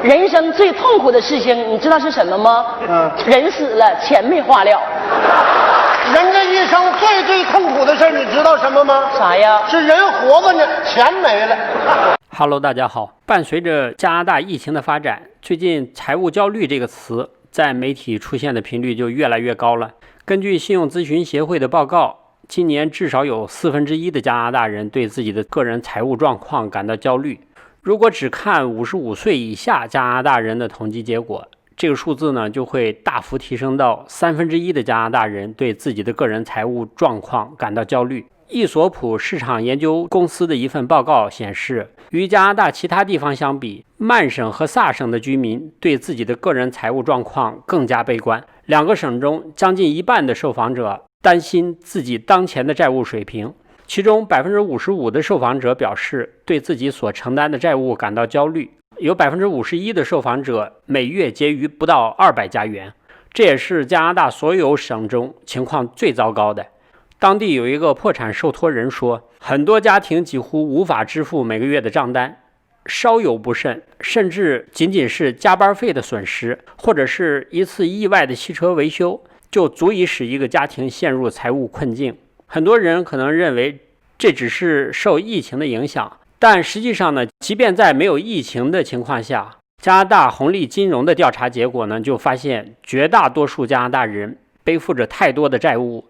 人生最痛苦的事情，你知道是什么吗？人死了，钱没花了。人这一生最痛苦的事你知道什么吗？啥呀？是人活着呢，钱没了。Hello， 大家好。伴随着加拿大疫情的发展，最近财务焦虑这个词在媒体出现的频率就越来越高了。根据信用咨询协会的报告，今年至少有1/4的加拿大人对自己的个人财务状况感到焦虑。如果只看55岁以下加拿大人的统计结果，这个数字呢就会大幅提升到1/3的加拿大人对自己的个人财务状况感到焦虑。易索普市场研究公司的一份报告显示，与加拿大其他地方相比，曼省和萨省的居民对自己的个人财务状况更加悲观。两个省中将近一半的受访者担心自己当前的债务水平，其中55%的受访者表示对自己所承担的债务感到焦虑，有51%的受访者每月结余不到200加元，这也是加拿大所有省中情况最糟糕的。当地有一个破产受托人说，很多家庭几乎无法支付每个月的账单，稍有不慎，甚至仅仅是加班费的损失，或者是一次意外的汽车维修，就足以使一个家庭陷入财务困境。很多人可能认为这只是受疫情的影响，但实际上呢，即便在没有疫情的情况下，加拿大红利金融的调查结果呢，就发现绝大多数加拿大人背负着太多的债务，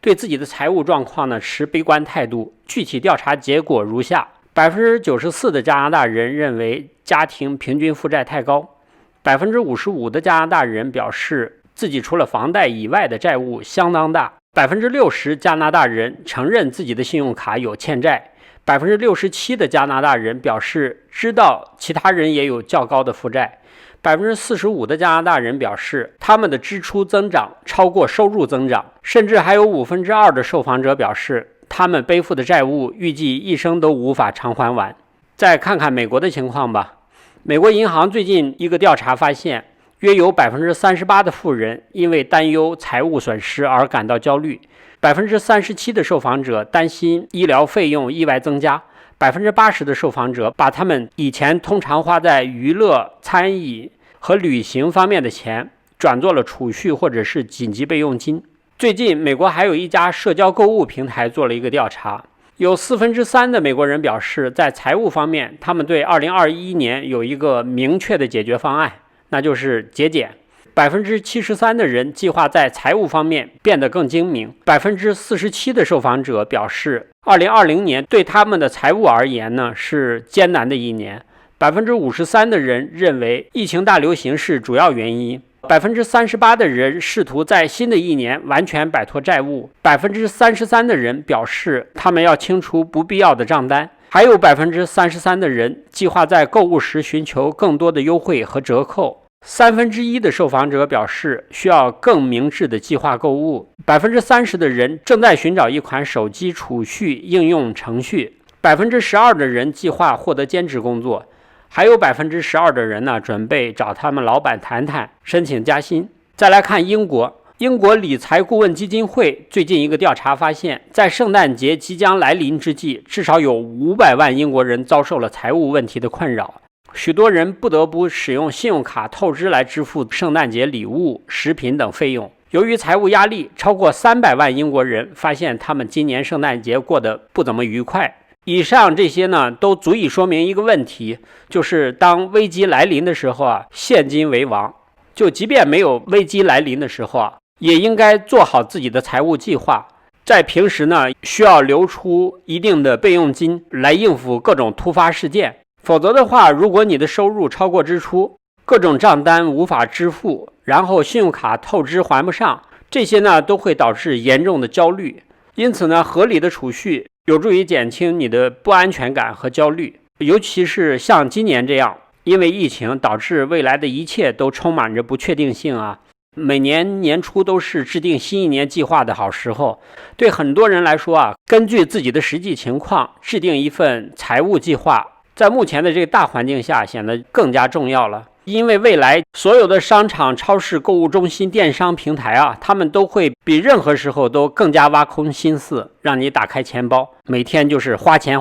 对自己的财务状况呢持悲观态度。具体调查结果如下：94%的加拿大人认为家庭平均负债太高，55%的加拿大人表示自己除了房贷以外的债务相当大，60%加拿大人承认自己的信用卡有欠债，67%的加拿大人表示知道其他人也有较高的负债，45%的加拿大人表示他们的支出增长超过收入增长，甚至还有2%的受访者表示他们背负的债务预计一生都无法偿还完。再看看美国的情况吧。美国银行最近一个调查发现，约有38%的富人因为担忧财务损失而感到焦虑，37%的受访者担心医疗费用意外增加，80%的受访者把他们以前通常花在娱乐、餐饮和旅行方面的钱转做了储蓄或者是紧急备用金。最近美国还有一家社交购物平台做了一个调查，有3/4的美国人表示在财务方面他们对2021年有一个明确的解决方案，那就是节俭。73%的人计划在财务方面变得更精明。47%的受访者表示2020年对他们的财务而言呢是艰难的一年。53%的人认为疫情大流行是主要原因。38%的人试图在新的一年完全摆脱债务。33%的人表示他们要清除不必要的账单。还有33%的人计划在购物时寻求更多的优惠和折扣。1/3的受访者表示需要更明智的计划购物。30%的人正在寻找一款手机储蓄应用程序。12%的人计划获得兼职工作。还有12%的人呢，准备找他们老板谈谈，申请加薪。再来看英国理财顾问基金会最近一个调查发现，在圣诞节即将来临之际，至少有500万英国人遭受了财务问题的困扰。许多人不得不使用信用卡透支来支付圣诞节礼物、食品等费用。由于财务压力，超过300万英国人发现他们今年圣诞节过得不怎么愉快。以上这些呢，都足以说明一个问题，就是当危机来临的时候现金为王。就即便没有危机来临的时候也应该做好自己的财务计划。在平时呢，需要留出一定的备用金来应付各种突发事件。否则的话，如果你的收入超过支出，各种账单无法支付，然后信用卡透支还不上，这些呢都会导致严重的焦虑。因此呢，合理的储蓄有助于减轻你的不安全感和焦虑，尤其是像今年这样，因为疫情导致未来的一切都充满着不确定性每年年初都是制定新一年计划的好时候。对很多人来说根据自己的实际情况制定一份财务计划，在目前的这个大环境下显得更加重要了。因为未来所有的商场、超市、购物中心、电商平台他们都会比任何时候都更加挖空心思，让你打开钱包，每天就是花钱。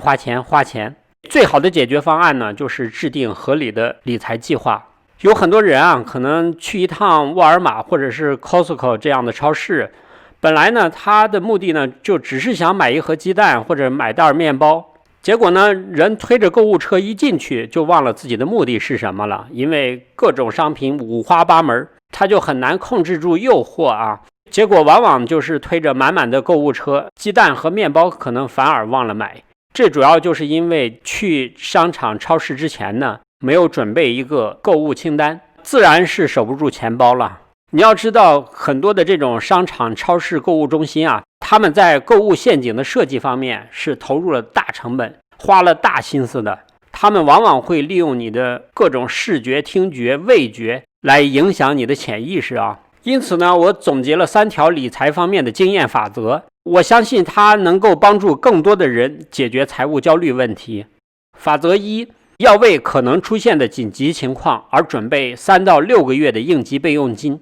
最好的解决方案呢，就是制定合理的理财计划。有很多人啊，可能去一趟沃尔玛或者是 Costco 这样的超市，本来呢，他的目的呢，就只是想买一盒鸡蛋或者买袋面包。结果呢，人推着购物车一进去，就忘了自己的目的是什么了，因为各种商品五花八门，他就很难控制住诱惑啊。结果往往就是推着满满的购物车，鸡蛋和面包可能反而忘了买。这主要就是因为去商场超市之前呢，没有准备一个购物清单，自然是守不住钱包了。你要知道，很多的这种商场、超市、购物中心啊，他们在购物陷阱的设计方面是投入了大成本，花了大心思的。他们往往会利用你的各种视觉、听觉、味觉来影响你的潜意识啊。因此呢，我总结了3条理财方面的经验法则，我相信它能够帮助更多的人解决财务焦虑问题。法则1，要为可能出现的紧急情况而准备3到6个月的应急备用金。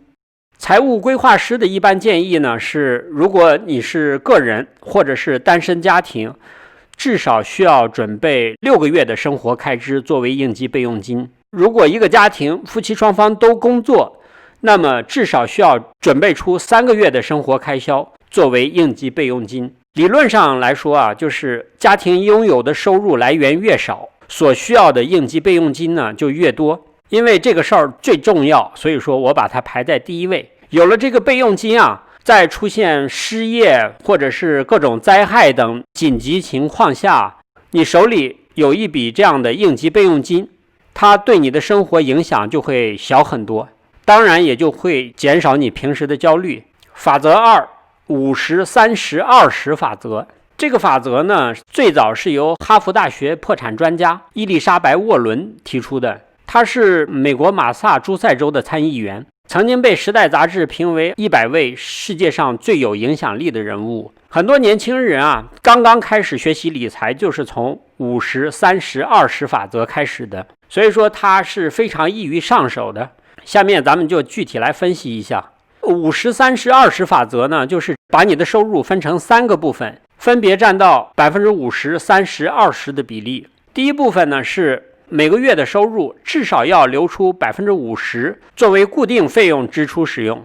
财务规划师的一般建议呢是，如果你是个人或者是单身家庭，至少需要准备6个月的生活开支作为应急备用金。如果一个家庭夫妻双方都工作，那么至少需要准备出3个月的生活开销作为应急备用金。理论上来说啊，就是家庭拥有的收入来源越少，所需要的应急备用金呢就越多。因为这个事儿最重要，所以说我把它排在第1位。有了这个备用金啊，在出现失业或者是各种灾害等紧急情况下，你手里有一笔这样的应急备用金，它对你的生活影响就会小很多，当然也就会减少你平时的焦虑。法则2，50-30-20法则。这个法则呢，最早是由哈佛大学破产专家伊丽莎白·沃伦提出的。他是美国马萨诸塞州的参议员，曾经被《时代》杂志评为100位世界上最有影响力的人物。很多年轻人啊，刚刚开始学习理财，就是从50-30-20法则开始的，所以说它是非常易于上手的。下面咱们就具体来分析一下。50-30-20法则呢，就是把你的收入分成3个部分，分别占到50%、30%、20%的比例。第一部分呢是每个月的收入至少要留出50%作为固定费用支出使用。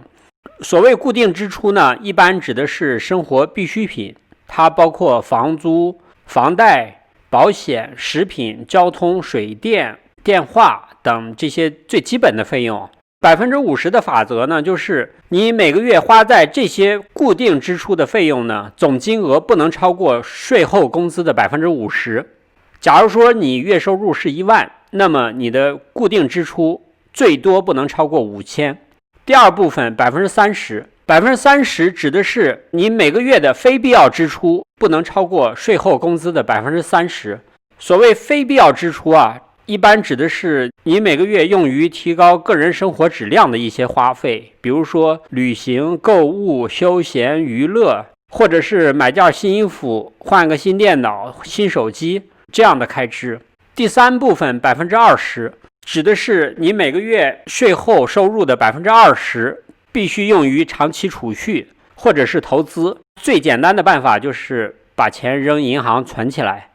所谓固定支出呢，一般指的是生活必需品，它包括房租、房贷、保险、食品、交通、水电、电话等这些最基本的费用。50%的法则呢，就是你每个月花在这些固定支出的费用呢，总金额不能超过税后工资的50%。假如说你月收入是1万，那么你的固定支出最多不能超过5000。第二部分30%指的是你每个月的非必要支出不能超过税后工资的30%。所谓非必要支出啊，一般指的是你每个月用于提高个人生活质量的一些花费，比如说旅行、购物、休闲、娱乐，或者是买件新衣服、换个新电脑、新手机这样的开支。第三部分20%指的是你每个月税后收入的20%必须用于长期储蓄或者是投资。最简单的办法就是把钱扔银行存起来。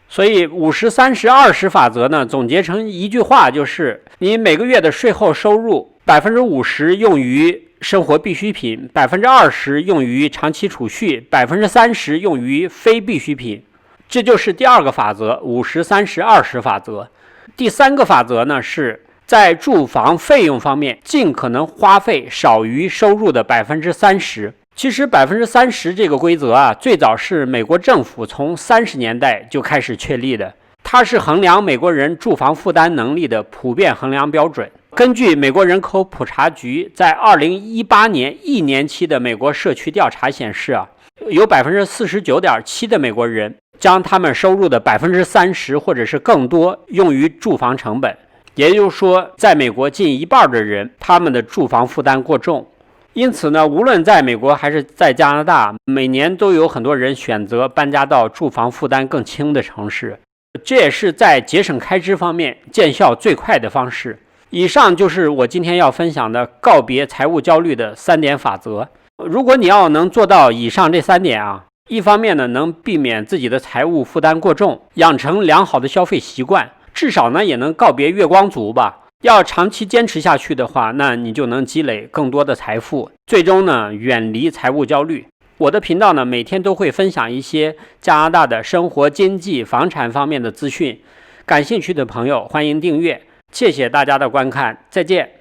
所以50-30-20法则呢，总结成一句话，就是你每个月的税后收入50%用于生活必需品，20%用于长期储蓄，30%用于非必需品。这就是第2个法则，50-30-20法则。第3个法则呢，是在住房费用方面尽可能花费少于收入的30%。其实30%这个规则啊，最早是美国政府从30年代就开始确立的，它是衡量美国人住房负担能力的普遍衡量标准。根据美国人口普查局在2018年1年期的美国社区调查显示啊，有49.7%的美国人将他们收入的30%或者是更多用于住房成本。也就是说，在美国近1半的人，他们的住房负担过重。因此呢，无论在美国还是在加拿大，每年都有很多人选择搬家到住房负担更轻的城市，这也是在节省开支方面见效最快的方式。以上就是我今天要分享的告别财务焦虑的3点法则。如果你要能做到以上这3点啊，一方面呢，能避免自己的财务负担过重，养成良好的消费习惯，至少呢也能告别月光族吧。要长期坚持下去的话，那你就能积累更多的财富，最终呢远离财务焦虑。我的频道呢每天都会分享一些加拿大的生活、经济、房产方面的资讯，感兴趣的朋友欢迎订阅。谢谢大家的观看，再见。